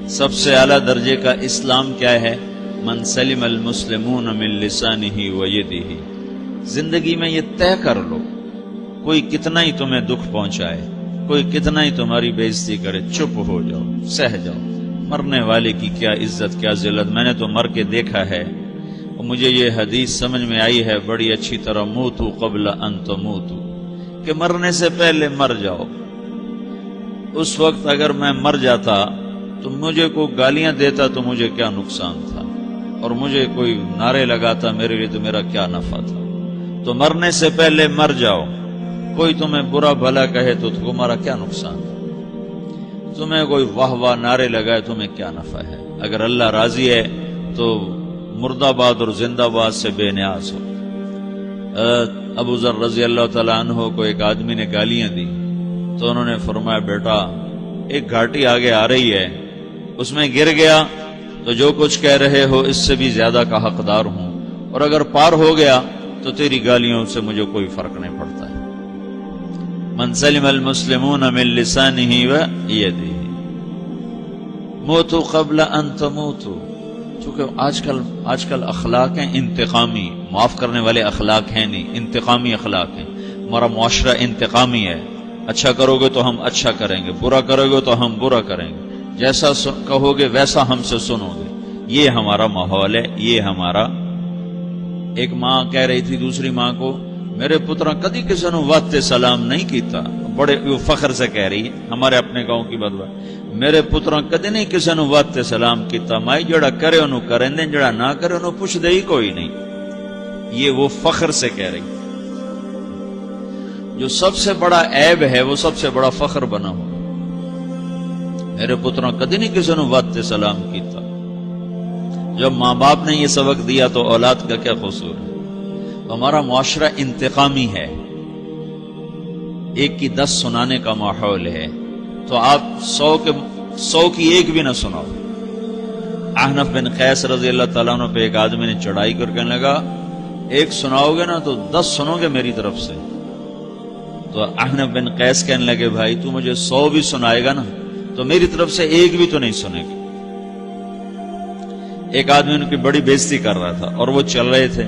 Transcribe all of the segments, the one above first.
سب سے اعلیٰ درجے کا اسلام کیا ہے؟ من سلم المسلمون من لسانہ و یدہ۔ زندگی میں یہ طے کر لو، کوئی کتنا ہی تمہیں دکھ پہنچائے، کوئی کتنا ہی تمہاری بےعزتی کرے، چپ ہو جاؤ، سہ جاؤ۔ مرنے والے کی کیا عزت، کیا ذلت، میں نے تو مر کے دیکھا ہے، اور مجھے یہ حدیث سمجھ میں آئی ہے بڑی اچھی طرح، موتو قبل ان تموتو، کہ مرنے سے پہلے مر جاؤ۔ اس وقت اگر میں مر جاتا تو مجھے کوئی گالیاں دیتا تو مجھے کیا نقصان تھا، اور مجھے کوئی نعرے لگاتا میرے لیے تو میرا کیا نفع تھا۔ تو مرنے سے پہلے مر جاؤ، کوئی تمہیں برا بھلا کہے تو تمہارا کیا نقصان ہے، تمہیں کوئی واہ واہ نعرے لگائے تمہیں کیا نفع ہے۔ اگر اللہ راضی ہے تو مرد آباد اور زندہ آباد سے بے نیاز ہو۔ ابو ذر رضی اللہ تعالیٰ عنہ کو ایک آدمی نے گالیاں دی تو انہوں نے فرمایا بیٹا ایک گھاٹی آگے آ رہی ہے، اس میں گر گیا تو جو کچھ کہہ رہے ہو اس سے بھی زیادہ کا حقدار ہوں، اور اگر پار ہو گیا تو تیری گالیوں سے مجھے کوئی فرق نہیں پڑتا ہے۔ من سلم المسلمون من لسانہ و یدہ موتوا قبل ان تموتوا۔ چونکہ آج کل اخلاق ہیں انتقامی، معاف کرنے والے اخلاق ہیں نہیں، انتقامی اخلاق ہیں۔ ہمارا معاشرہ انتقامی ہے، اچھا کرو گے تو ہم اچھا کریں گے، برا کرو گے تو ہم برا کریں گے، جیسا کہو گے ویسا ہم سے سنو گے۔ یہ ہمارا ماحول ہے، یہ ہمارا۔ ایک ماں کہہ رہی تھی دوسری ماں کو، میرے پترا کدی کسی نے واسطے سلام نہیں کیتا، بڑے فخر سے کہہ رہی ہے، ہمارے اپنے گاؤں کی بات بات، میرے پترا کدی نہیں کسی نے واسطے سلام کیتا، مائی جڑا کرے انہوں کریں دیں، جڑا نہ کرے انہوں پوچھ دے ہی کوئی نہیں۔ یہ وہ فخر سے کہہ رہی ہے۔ جو سب سے بڑا عیب ہے وہ سب سے بڑا فخر بنا ہو۔ میرے پترا کدی نہیں کسی نے واسطے سلام کیتا۔ جب ماں باپ نے یہ سبق دیا تو اولاد کا کیا قصور ہے؟ ہمارا معاشرہ انتقامی ہے، ایک کی 10 سنانے کا ماحول ہے، تو آپ 100 کی ایک بھی نہ سناؤ۔ احنف بن قیس رضی اللہ تعالیٰ عنہ پہ ایک آدمی نے چڑھائی کر کہنے لگا ایک سناؤ گے نا تو 10 سنو گے میری طرف سے۔ تو احنف بن قیس کہنے لگے بھائی تو مجھے 100 بھی سنائے گا نا تو میری طرف سے ایک بھی تو نہیں سنے گا۔ ایک آدمی ان کی بڑی بےزتی کر رہا تھا اور وہ چل رہے تھے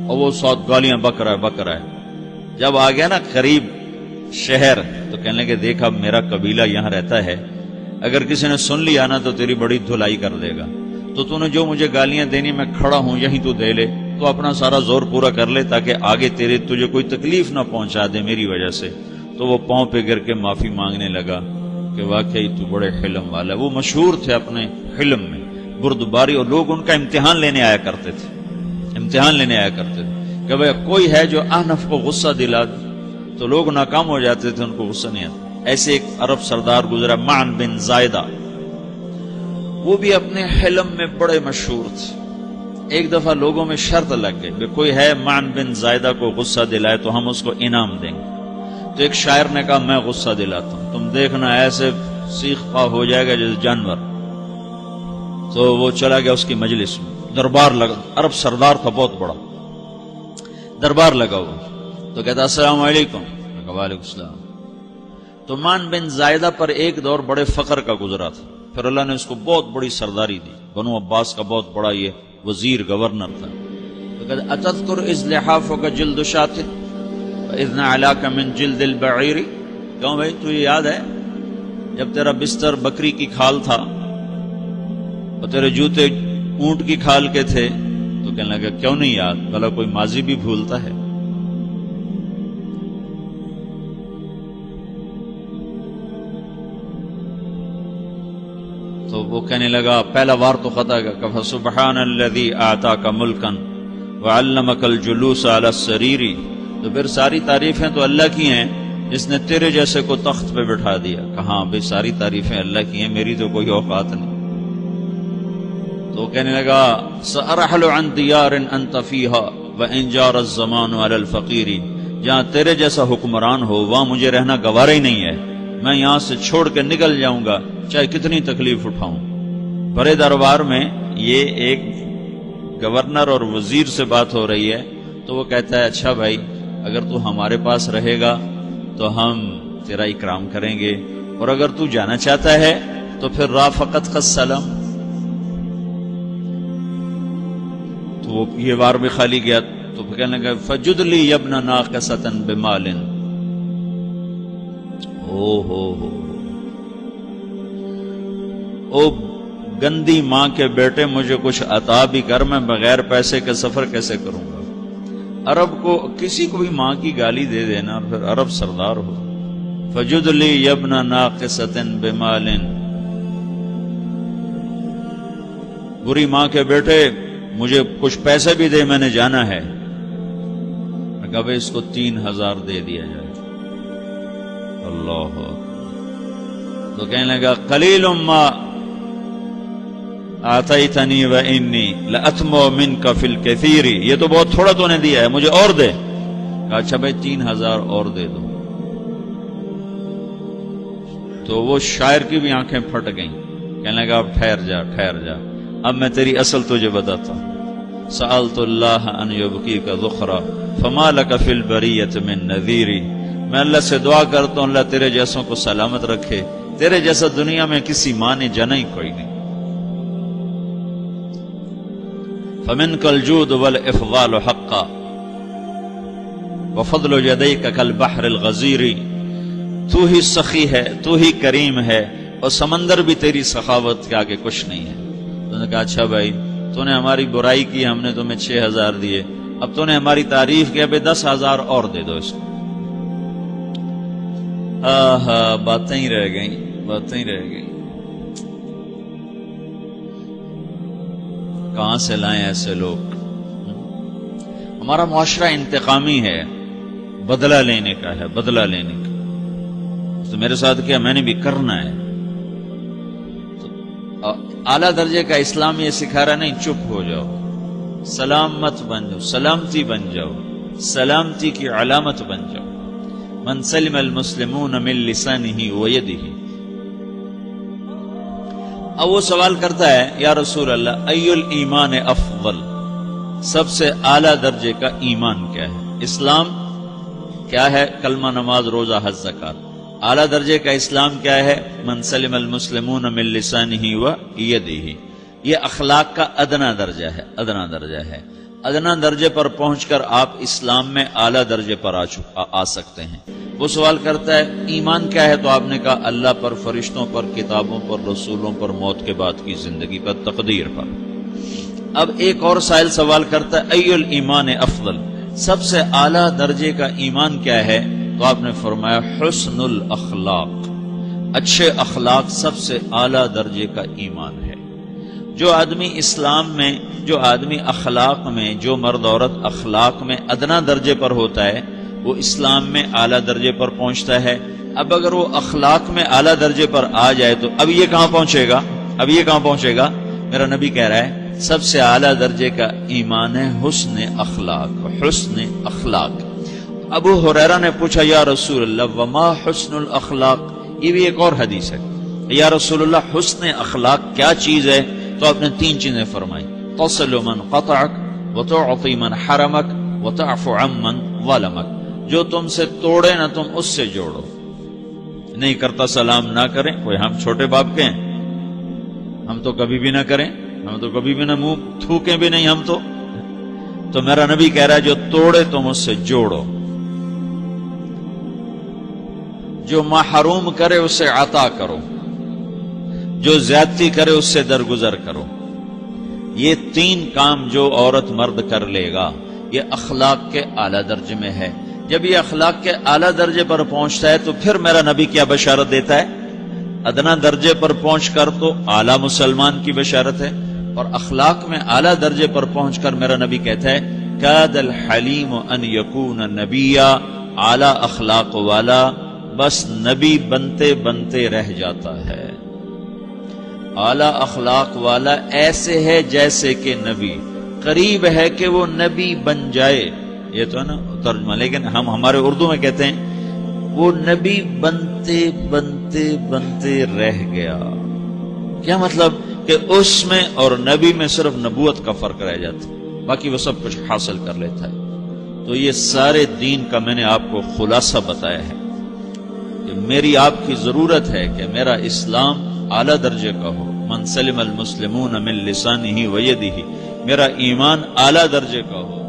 اور وہ 100 گالیاں بک رہا ہے۔ جب آ گیا نا قریب شہر تو کہنے لگے دیکھا میرا قبیلہ یہاں رہتا ہے، اگر کسی نے سن لیا نا تو تیری بڑی دھلائی کر دے گا، تو نے جو مجھے گالیاں دینی میں کھڑا ہوں یہیں تو دے لے، تو اپنا سارا زور پورا کر لے تاکہ آگے تجھے کوئی تکلیف نہ پہنچا دے میری وجہ سے۔ تو وہ پاؤں پہ گر کے معافی مانگنے لگا کہ واقعی تو بڑے حلم والا ہے۔ وہ مشہور تھے اپنے حلم میں، بردباری، اور لوگ ان کا امتحان لینے آیا کرتے تھے کہ بھئی کوئی ہے جو احنف کو غصہ دلا دے، تو لوگ ناکام ہو جاتے تھے، ان کو غصہ نہیں آتا۔ ایسے ایک عرب سردار گزرا معن بن زائدہ، وہ بھی اپنے حلم میں بڑے مشہور تھے۔ ایک دفعہ لوگوں میں شرط لگ گئی کہ کوئی ہے معن بن زائدہ کو غصہ دلائے تو ہم اس کو انعام دیں گے۔ تو ایک شاعر نے کہا میں غصہ دلاتا ہوں، تم دیکھنا ایسے سیخ پا ہو جائے گا جیسے جانور۔ تو وہ چلا گیا اس کی مجلس میں، دربار لگا، عرب سردار تھا بہت بڑا، دربار لگا ہوا، تو کہتا السلام علیکم، وعلیکم السلام۔ تو معن بن زائدہ پر ایک دور بڑے فقر کا گزرا تھا، پھر اللہ نے اس کو بہت بڑی سرداری دی، بنو عباس کا بہت بڑا یہ وزیر گورنر تھا۔ تو کہتا اتذکر اذ لحافک جلد شاۃ واذ نعلاک من جلد البعیر، کہوں بھائی تو یہ یاد ہے جب تیرا بستر بکری کی کھال تھا اور تیرے جوتے اونٹ کی کھال کے تھے؟ تو کہنے لگا کیوں نہیں یاد، بھلا کوئی ماضی بھی بھولتا ہے؟ تو وہ کہنے لگا پہلا وار تو خطا گیا، فسبحان الذی اعطاک ملکا وعلمک الجلوس علی السریر۔ تو پھر ساری تعریفیں تو اللہ کی ہیں جس نے تیرے جیسے کو تخت پہ بٹھا دیا۔ کہاں بھئی ساری تعریفیں اللہ کی ہیں، میری تو کوئی اوقات نہیں۔ تو کہنے لگا سأرحل عن دیار انت فیہا وان جار الزمان علی الفقیر، جہاں تیرے جیسا حکمران ہو وہاں مجھے رہنا گوارا ہی نہیں ہے، میں یہاں سے چھوڑ کے نکل جاؤں گا چاہے کتنی تکلیف اٹھاؤں۔ بڑے دربار میں یہ ایک گورنر اور وزیر سے بات ہو رہی ہے، تو وہ کہتا ہے اچھا بھائی اگر تو ہمارے پاس رہے گا تو ہم تیرا اکرام کریں گے، اور اگر تو جانا چاہتا ہے تو پھر رافقت کا سلام، تو وہ یہ بار بھی خالی گیا تو پھر کہنے لگا فجد لی یبن ناقصۃ بمال، او گندی ماں کے بیٹے مجھے کچھ عطا بھی کر، میں بغیر پیسے کے سفر کیسے کروں گا؟ عرب کو کسی کو بھی ماں کی گالی دے دینا اور پھر عرب سردار ہو. فجد لی یبن ناقصۃ بمال، بری ماں کے بیٹے مجھے کچھ پیسے بھی دے، میں نے جانا ہے. میں کہا بھائی اس کو 3000 دے دیا جائے. اللہ تو کہنے لگا قلیل ما آتیتنی و انی لأتمو منک فی الکثیر، یہ تو بہت تھوڑا تو نے دیا ہے، مجھے اور دے. کہا اچھا بھائی 3000 اور دے دو. تو وہ شاعر کی بھی آنکھیں پھٹ گئیں. کہنے لگا اب ٹھہر جا ٹھہر جا، اب میں تیری اصل تجھے بتاتا ہوں. سألت اللہ ان یبقیک ذخرا فما لک فی البریۃ من نذیر، میں اللہ سے دعا کرتا ہوں اللہ تیرے جیسوں کو سلامت رکھے، تیرے جیسا دنیا میں کسی ماں نے جنا ہی کوئی نہیں. فمنک الجود والافضال حقا وفضل یدیک کالبحر الغزیر، تو ہی سخی ہے، تو ہی کریم ہے، اور سمندر بھی تیری سخاوت کے آگے کچھ نہیں ہے. تو نے کہا اچھا بھائی تو نے ہماری برائی کی، ہم نے تمہیں 6000 دیے، اب تو نے ہماری تعریف کی، اب 10,000 اور دے دو اس کو. باتیں ہی رہ گئیں، باتیں ہی رہ گئیں. کہاں سے لائیں ایسے لوگ؟ ہمارا معاشرہ انتقامی ہے، بدلہ لینے کا ہے، بدلہ لینے کا. تو میرے ساتھ کیا میں نے بھی کرنا ہے. تو اعلیٰ درجے کا اسلام یہ سکھا رہا نہیں چپ ہو جاؤ، سلامت بن جاؤ، سلامتی بن جاؤ، سلامتی کی علامت بن جاؤ. من سلم المسلمون من لسانہ ویدہ. اب وہ سوال کرتا ہے یا رسول اللہ ای الایمان افضل، سب سے اعلیٰ درجے کا ایمان کیا ہے؟ اسلام کیا ہے؟ کلمہ، نماز، روزہ، حج، زکات. اعلیٰ درجے کا اسلام کیا ہے؟ من سلم المسلمون من لسانہ ویدہ. یہ اخلاق کا ادنا درجہ ہے، ادنا درجہ ہے. ادنا درجے پر پہنچ کر آپ اسلام میں اعلیٰ درجے پر آ سکتے ہیں. وہ سوال کرتا ہے ایمان کیا ہے؟ تو آپ نے کہا اللہ پر، فرشتوں پر، کتابوں پر، رسولوں پر، موت کے بعد کی زندگی پر، تقدیر پر. اب ایک اور سائل سوال کرتا ہے ای الایمان افضل، سب سے اعلیٰ درجے کا ایمان کیا ہے؟ تو آپ نے فرمایا حسن الاخلاق، اچھے اخلاق سب سے اعلیٰ درجے کا ایمان ہے. جو آدمی اسلام میں، جو آدمی اخلاق میں، جو مرد عورت اخلاق میں ادنا درجے پر ہوتا ہے وہ اسلام میں اعلیٰ درجے پر پہنچتا ہے. اب اگر وہ اخلاق میں اعلیٰ درجے پر آ جائے تو اب یہ کہاں پہنچے گا؟ اب یہ کہاں پہنچے گا؟ میرا نبی کہہ رہا ہے سب سے اعلیٰ درجے کا ایمان ہے حسن اخلاق، حسن اخلاق. ابو ہریرہ نے پوچھا یا رسول اللہ وما حسن الاخلاق، یہ بھی ایک اور حدیث ہے. یا رسول اللہ حسن اخلاق کیا چیز ہے؟ تو آپ نے 3 چیزیں فرمائی، تصل من قطعک وتعطی من حرمک وتعفو عمن ظلمک. جو تم سے توڑے نہ تم اس سے جوڑو. نہیں کرتا سلام نہ کریں، کوئی ہم چھوٹے باپ کے ہیں؟ ہم تو کبھی بھی نہ کریں، ہم تو کبھی بھی نہ منہ تھوکیں بھی نہیں ہم تو میرا نبی کہہ رہا ہے جو توڑے تم اس سے جوڑو، جو محروم کرے اسے عطا کرو، جو زیادتی کرے اس سے درگزر کرو. یہ 3 کام جو عورت مرد کر لے گا یہ اخلاق کے اعلیٰ درجے میں ہے. جب یہ اخلاق کے اعلیٰ درجے پر پہنچتا ہے تو پھر میرا نبی کیا بشارت دیتا ہے؟ ادنا درجے پر پہنچ کر تو اعلیٰ مسلمان کی بشارت ہے، اور اخلاق میں اعلیٰ درجے پر پہنچ کر میرا نبی کہتا ہے کاد الحلیم ان یکون نبیا، اعلیٰ اخلاق والا بس نبی بنتے بنتے رہ جاتا ہے. اعلیٰ اخلاق والا ایسے ہے جیسے کہ نبی، قریب ہے کہ وہ نبی بن جائے. یہ تو ہے نا ترجمہ، لیکن ہم ہمارے اردو میں کہتے ہیں وہ نبی بنتے بنتے بنتے رہ گیا. کیا مطلب؟ کہ اس میں اور نبی میں صرف نبوت کا فرق رہ جاتا، باقی وہ سب کچھ حاصل کر لیتا ہے. تو یہ سارے دین کا میں نے آپ کو خلاصہ بتایا ہے کہ میری آپ کی ضرورت ہے کہ میرا اسلام اعلیٰ درجے کا ہو، من سلم المسلمون من لسانہ و یدہ، میرا ایمان اعلیٰ درجے کا ہو،